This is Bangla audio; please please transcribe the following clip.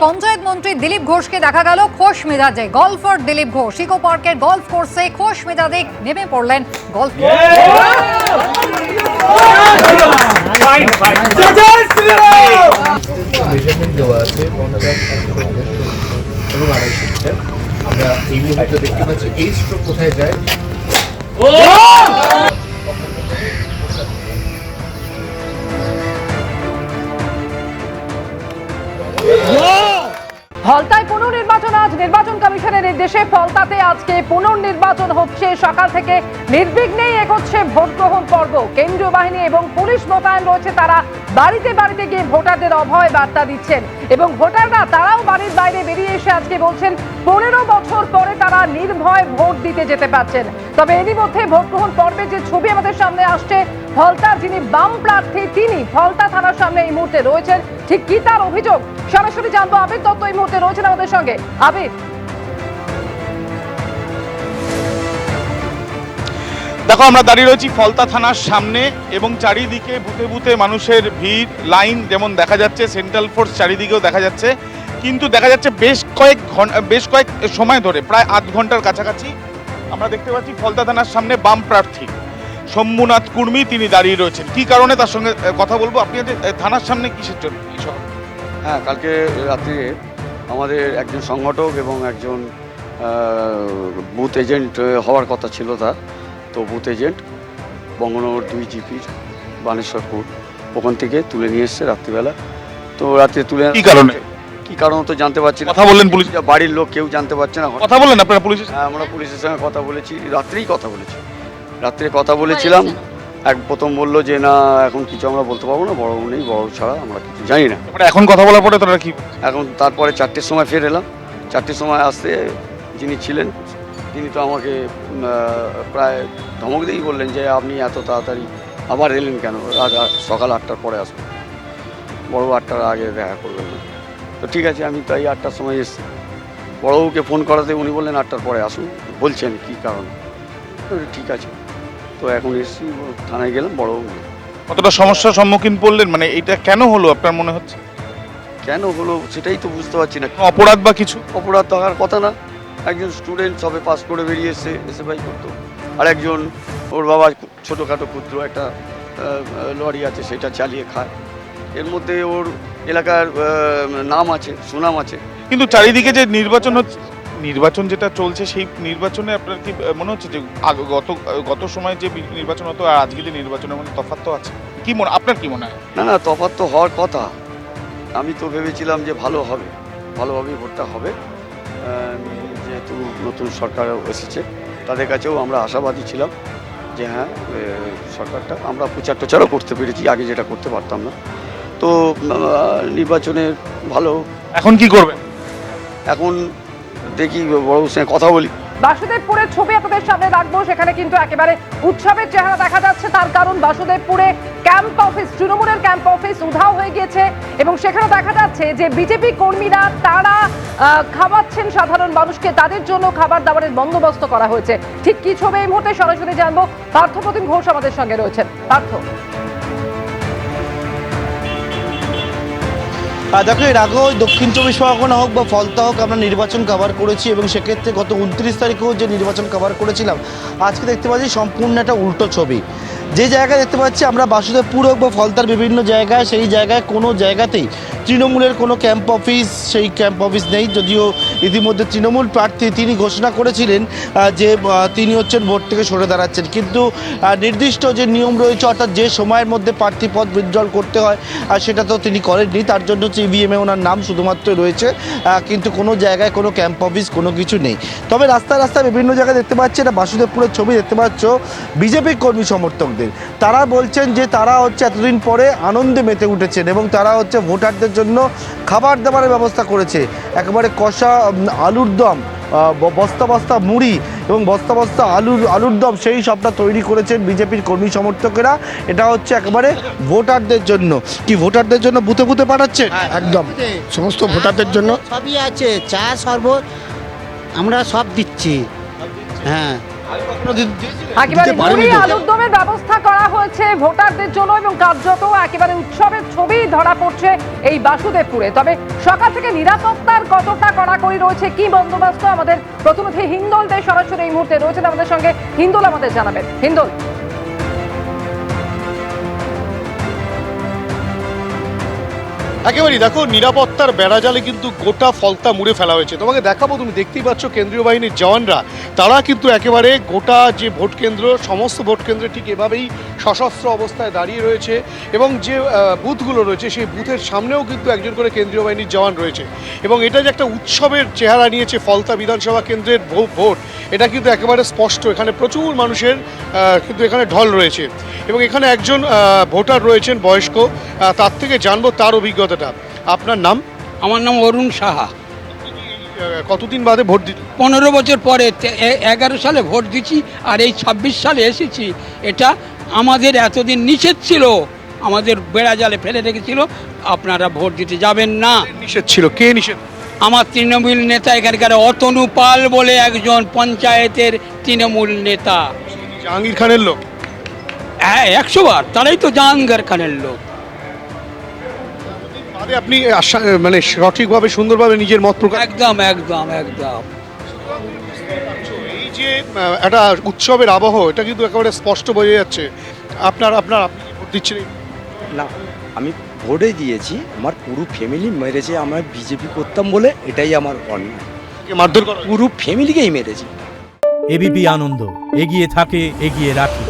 পঞ্চায়েত মন্ত্রী দিলীপ ঘোষকে দেখা গেল খোশ মেজাজে। গল্ফার দিলীপ ঘোষ ইকো পার্কের গল্ফ কোর্সে খোশ মেজাজে নেমে পড়লেন গল্ফ। আমরা এই মুহূর্তে দেখতে পাচ্ছি এই স্ট্রোক কোথায় যায়। ফলতায় পুনর্নির্বাচন আজ নির্বাচন কমিশনের নির্দেশে ফলতাতে আজকে পুনর্নির্বাচন হচ্ছে। সকাল থেকে নির্বিঘ্নেই এগোচ্ছে ভোট গ্রহণ পর্ব। কেন্দ্রীয় বাহিনী এবং পুলিশ মোতায়েন রয়েছে। তারা বাড়িতে বাড়িতে গিয়ে ভোটারদের অভয় বার্তা দিচ্ছেন এবং ভোটাররা তারাও বাড়ির বাইরে বেরিয়ে এসে আজকে বলছেন 15 বছর পরে তারা নির্ভয় ভোট দিতে যেতে পারছেন। তবে এরই মধ্যে ভোট গ্রহণ পর্বে যে ছবি আমাদের সামনে আসছে, ফলতার যিনি বাম প্রার্থী তিনি ফলতা থানার সামনে এই মুহূর্তে রয়েছেন। ঠিক কি তার অভিযোগ সরাসরি জানবো। আবির দত্ত এই মুহূর্তে রয়েছেন আমাদের সঙ্গে। আবির, দেখো আমরা দাঁড়িয়ে রয়েছি ফলতা থানার সামনে এবং চারিদিকে বুথে বুথে মানুষের ভিড়, লাইন যেমন দেখা যাচ্ছে, সেন্ট্রাল ফোর্স চারিদিকেও দেখা যাচ্ছে। কিন্তু দেখা যাচ্ছে বেশ কয়েক সময় ধরে প্রায় আধ ঘন্টার কাছাকাছি আমরা দেখতে পাচ্ছি ফলতা থানার সামনে বাম প্রার্থী শম্ভুনাথ কুর্মী তিনি দাঁড়িয়ে রয়েছেন। কি কারণে তার সঙ্গে কথা বলবো। আপনি থানার সামনে কিসের জন্য? হ্যাঁ, কালকে রাত্রে আমাদের একজন সংগঠক এবং একজন বুথ এজেন্ট হওয়ার কথা ছিল তার, তো বুথ এজেন্ট বঙ্গনগর 2 জিপির বানেশ্বরপুর ওখান থেকে তুলে নিয়ে এসছে রাত্রিবেলা। তো রাত্রে তুলে কি কারণে তো জানতে পারছি না। কথা বললেন পুলিশ? বাড়ির লোক কেউ জানতে পারছে না। কথা বললেন আপনারা পুলিশের? হ্যাঁ, আমরা পুলিশের সঙ্গে কথা বলেছি, রাত্রে কথা বলেছিলাম। প্রথম বললো যে না এখন কিছু আমরা বলতে পারবো না, বড় নেই, বড় ছাড়া আমরা কিছু জানি না। এখন কথা বলার পরে তোরা কি এখন তারপরে 4টের সময় ফের এলাম। 4টের সময় আসতে যিনি ছিলেন তিনি তো আমাকে প্রায় ধমক দিয়েই বললেন যে আপনি এত তাড়াতাড়ি আবার এলেন কেন, সকাল 8টার পরে আসবেন, বড় 8টার আগে দেখা করবেন না। তো ঠিক আছে, আমি তাই 8টার সময় এসেছি। বড়বাবুকে ফোন করাতে উনি বললেন 8টার পরে আসুন, বলছেন কী কারণে। ঠিক আছে, তো এখন এসেছি, থানায় গেলাম। বড়বাবু কতটা সমস্যার সম্মুখীন পড়লেন, মানে এটা কেন হলো আপনার মনে হচ্ছে? কেন হলো সেটাই তো বুঝতে পারছি না। অপরাধ বা কিছু? অপরাধ থাকার কথা না। একজন স্টুডেন্ট সবে পাস করে বেরিয়ে এসে এসএফআই করতো, আর একজন ওর বাবা ছোটোখাটো ক্ষুদ্র একটা লরি আছে, সেটা চালিয়ে খায়। এর মধ্যে ওর এলাকার নাম আছে, সুনাম আছে। কিন্তু চারিদিকে যে নির্বাচন যেটা চলছে, সেই নির্বাচনে আপনার কি মনে হচ্ছে যে গত সময় যে নির্বাচন হতো আর আজকে যে নির্বাচনের মধ্যে তফাৎ তো আছে? আপনার কি মনে হয়? না, তফাৎ তো হওয়ার কথা। আমি তো ভেবেছিলাম যে ভালোভাবেই ভোটটা হবে। যেহেতু নতুন সরকার এসেছে, তাদের কাছেও আমরা আশাবাদী ছিলাম যে হ্যাঁ, সরকারটা আমরা প্রচারও করতে পেরেছি, আগে যেটা করতে পারতাম না। তো নির্বাচনের ভালো। এখন কি করবেন? এখন দেখি, বড়বাবুর সঙ্গে কথা বলি। বাসুদেবপুরের ছবি আপনাদের সামনে রাখবো। সেখানে কিন্তু একেবারে উৎসবের চেহারা দেখা যাচ্ছে। তার কারণ বাসুদেবপুরে ক্যাম্প অফিস, তৃণমূলের ক্যাম্প অফিস উধাও হয়ে গিয়েছে এবং সেখানে দেখা যাচ্ছে যে বিজেপি কর্মীরা তারা খাওয়াচ্ছেন সাধারণ মানুষকে, তাদের জন্য খাবার দাবারের বন্দোবস্ত করা হয়েছে। ঠিক কি ছবি এই মুহূর্তে সরাসরি জানবো। পার্থপ্রতিম ঘোষ আমাদের সঙ্গে রয়েছেন। পার্থ, দেখো, এর আগেও দক্ষিণ 24 পরগনা হোক বা ফলতা হোক আমরা নির্বাচন কভার করেছি এবং সেক্ষেত্রে গত 29 তারিখেও যে নির্বাচন কভার করেছিলাম, আজকে দেখতে পাচ্ছি সম্পূর্ণ একটা উল্টো ছবি। যে জায়গায় দেখতে পাচ্ছি আমরা বাসুদেবপুর হোক বা ফলতার বিভিন্ন জায়গায়, সেই জায়গায় কোনো জায়গাতেই তৃণমূলের কোনো ক্যাম্প অফিস, সেই ক্যাম্প অফিস নেই। যদিও ইতিমধ্যে তৃণমূল প্রার্থী তিনি ঘোষণা করেছিলেন যে তিনি হচ্ছেন ভোট থেকে সরে দাঁড়াচ্ছেন, কিন্তু নির্দিষ্ট যে নিয়ম রয়েছে, অর্থাৎ যে সময়ের মধ্যে প্রার্থী পদ উইথড্রল করতে হয় সেটা তো তিনি করেননি। তার জন্য হচ্ছে ইভিএমে ওনার নাম শুধুমাত্র রয়েছে, কিন্তু কোনো জায়গায় কোনো ক্যাম্প অফিস কোনো কিছু নেই। তবে রাস্তায় রাস্তায় বিভিন্ন জায়গায় দেখতে পাচ্ছি, এটা বাসুদেবপুরের ছবি দেখতে পাচ্ছ, বিজেপি কর্মী সমর্থকদের তারা বলছেন যে তারা হচ্ছে এতদিন পরে আনন্দে মেতে উঠেছেন এবং তারা হচ্ছে ভোটারদের জন্য খাবার দাবারের ব্যবস্থা করেছে। একেবারে কষা আলুর দম, বস্তা বস্তা মুড়ি এবং বস্তা বস্তা আলুর দম, সেই সবটা তৈরি করেছেন বিজেপির কর্মী সমর্থকেরা। এটা হচ্ছে একেবারে ভোটারদের জন্য। কি ভোটারদের জন্য বুথে বুথে পাঠাচ্ছে? একদম সমস্ত ভোটারদের জন্য সবই আছে, চা শরবত আমরা সব দিচ্ছি। হ্যাঁ, একেবারে মুড়ি আলুর দমের ব্যবস্থা করা হয়েছে ভোটারদের জন্য এবং কার্যত একেবারে উৎসবের ছবি ধরা পড়ছে এই বাসুদেবপুরে। তবে সকাল থেকে নিরাপত্তার কতটা কড়াকড়ি রয়েছে, কি বন্দোবস্ত, আমাদের প্রতিনিধি হিন্দল দে সরাসরি এই মুহূর্তে রয়েছেন আমাদের সঙ্গে। হিন্দল আমাদের জানাবেন। হিন্দল, একেবারেই দেখো, নিরাপত্তার বেড়াজালে কিন্তু গোটা ফলতা মুড়ে ফেলা হয়েছে। তোমাকে দেখাবো, তুমি দেখতেই পাচ্ছ কেন্দ্রীয় বাহিনীর জওয়ানরা তারা কিন্তু একেবারে গোটা যে ভোট কেন্দ্র, সমস্ত ভোট কেন্দ্রে ঠিক এভাবেই সশস্ত্র অবস্থায় দাঁড়িয়ে রয়েছে এবং যে বুথগুলো রয়েছে সেই বুথের সামনেও কিন্তু একজন করে কেন্দ্রীয় বাহিনীর জওয়ান রয়েছে এবং এটা যে একটা উৎসবের চেহারা নিয়েছে ফলতা বিধানসভা কেন্দ্রের ভোট, এটা কিন্তু একেবারে স্পষ্ট। এখানে প্রচুর মানুষের কিন্তু এখানে ঢল রয়েছে এবং এখানে একজন ভোটার রয়েছেন বয়স্ক, তার থেকে জানবো তার অভিজ্ঞতাটা। আপনার নাম? আমার নাম অরুণ সাহা। কতদিন বাদে ভোট দিতে? 15 বছর পরে 11 সালে ভোট দিচ্ছি আর এই 26 সালে এসেছি। এটা আমাদের এতদিন নিষেধ ছিল, আমাদের বেড়াজালে ফেলে রেখেছিল, আপনারা ভোট দিতে যাবেন না। নিষেধ ছিল? কে নিষেধ? আমার তৃণমূল নেতা এখানকার অতনু পাল বলে একজন পঞ্চায়েতের তৃণমূল নেতা। জাহাঙ্গীর খানের লোক? হ্যাঁ, 100 বার, তারাই তো জাহাঙ্গীর খানের লোক। বাদে আপনি মানে সঠিকভাবে সুন্দরভাবে নিজের মত প্রকাশ? একদম একদম একদম। এই যে একটা উৎসবের আবহ, এটা কিন্তু একেবারে স্পষ্ট বোঝা যাচ্ছে। আপনি ভোট দিচ্ছেন? না, আমি ভোটে দিয়েছি, আমার পুরো ফ্যামিলি মেরেছে। আমরা বিজেপি করতাম বলে, এটাই আমার অন্যায়। মারধর করা? পুরো ফ্যামিলিকেই মেরেছি। এবিপি আনন্দ, এগিয়ে থাকে, এগিয়ে রাখে।